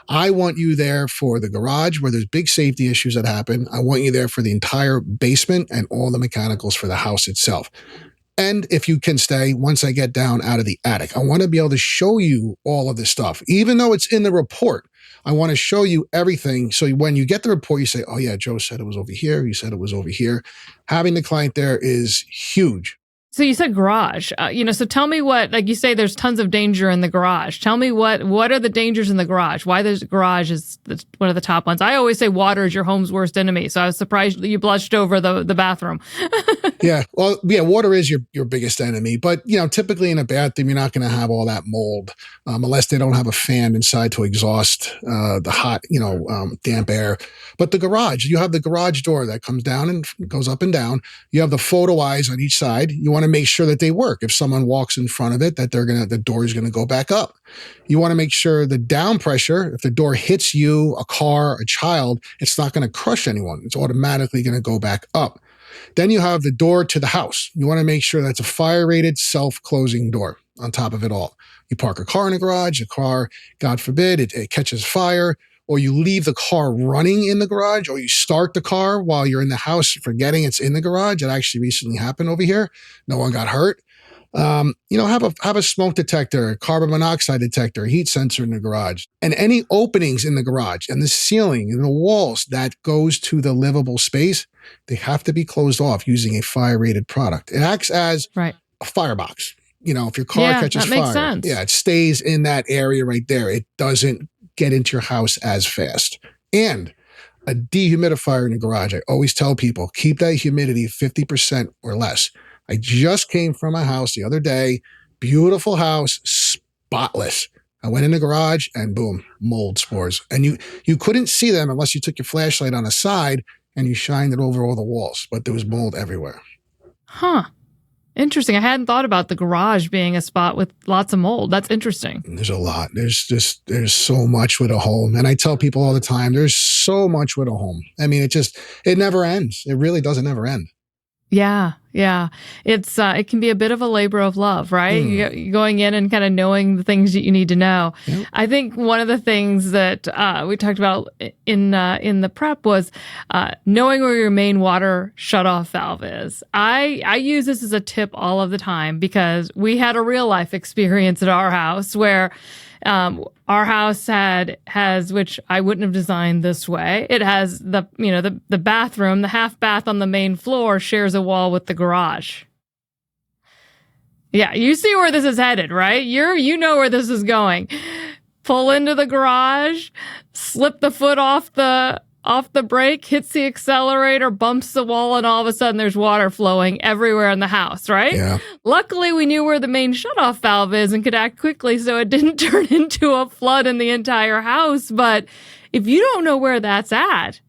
I want you there for the garage where there's big safety issues that happen. I want you there for the entire basement and all the mechanicals for the house itself. And if you can stay, once I get down out of the attic, I want to be able to show you all of this stuff, even though it's in the report. I want to show you everything. So when you get the report, you say, oh yeah, Joe said it was over here. You said it was over here. Having the client there is huge. So you said garage, so tell me what, like you say, there's tons of danger in the garage. Tell me what are the dangers in the garage? Why the garage is one of the top ones. I always say water is your home's worst enemy. So I was surprised that you blushed over the bathroom. Yeah. Well, yeah, water is your biggest enemy. But, typically in a bathroom, you're not going to have all that mold unless they don't have a fan inside to exhaust the hot, damp air. But the garage, you have the garage door that comes down and goes up and down. You have the photo eyes on each side. You want to make sure that they work. If someone walks in front of it, that the door is going to go back up. You want to make sure the down pressure, if the door hits you, a car, a child, it's not going to crush anyone. It's automatically going to go back up. Then you have the door to the house. You want to make sure that's a fire-rated, self-closing door on top of it all. You park a car in a garage, a car, God forbid, it catches fire, or you leave the car running in the garage, or you start the car while you're in the house forgetting it's in the garage. It actually recently happened over here. No one got hurt. Have a smoke detector, carbon monoxide detector, heat sensor in the garage, and any openings in the garage and the ceiling and the walls that goes to the livable space, they have to be closed off using a fire-rated product. It acts as a firebox. If your car catches fire, makes sense. It stays in that area right there. It doesn't get into your house as fast. And a dehumidifier in the garage. I always tell people, keep that humidity 50% or less. I just came from a house the other day, beautiful house, spotless. I went in the garage and boom, mold spores. And you couldn't see them unless you took your flashlight on the side and you shined it over all the walls, but there was mold everywhere. Huh. Interesting. I hadn't thought about the garage being a spot with lots of mold. That's interesting. There's a lot. There's so much with a home. And I tell people all the time, there's so much with a home. I mean, it never ends. It really doesn't ever end. Yeah. It's it can be a bit of a labor of love, right? You're going in and kind of knowing the things that you need to know. Yep. I think one of the things that we talked about in the prep was knowing where your main water shutoff valve is. I use this as a tip all of the time because we had a real life experience at our house where our house has, which I wouldn't have designed this way. It has the bathroom, the half bath on the main floor shares a wall with the garage. Yeah, you see where this is headed, right? You know where this is going. Pull into the garage, slip the foot off the brake, hits the accelerator, bumps the wall, and all of a sudden there's water flowing everywhere in the house, right? Yeah. Luckily, we knew where the main shutoff valve is and could act quickly so it didn't turn into a flood in the entire house. But if you don't know where that's at,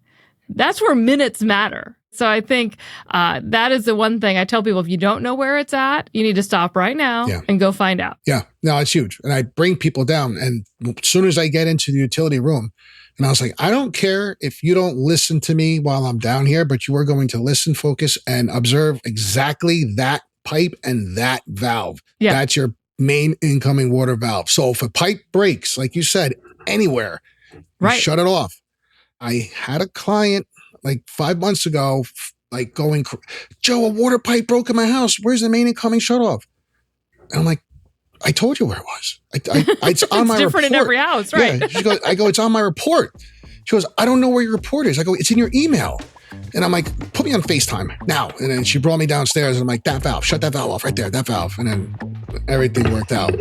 that's where minutes matter. So I think that is the one thing I tell people, if you don't know where it's at, you need to stop right now and go find out. Yeah, no, it's huge. And I bring people down. And as soon as I get into the utility room, and I was like, I don't care if you don't listen to me while I'm down here, but you are going to listen, focus, and observe exactly that pipe and that valve. Yeah. That's your main incoming water valve. So if a pipe breaks, like you said, anywhere, shut it off. I had a client like 5 months ago, like going, Joe, a water pipe broke in my house. Where's the main incoming shut off? And I'm like, I told you where it was. It's on my report. It's different in every house, right? Yeah. She goes, it's on my report. She goes, I don't know where your report is. I go, it's in your email. And I'm like, put me on FaceTime now. And then she brought me downstairs and I'm like, that valve, shut that valve off right there, that valve. And then everything worked out,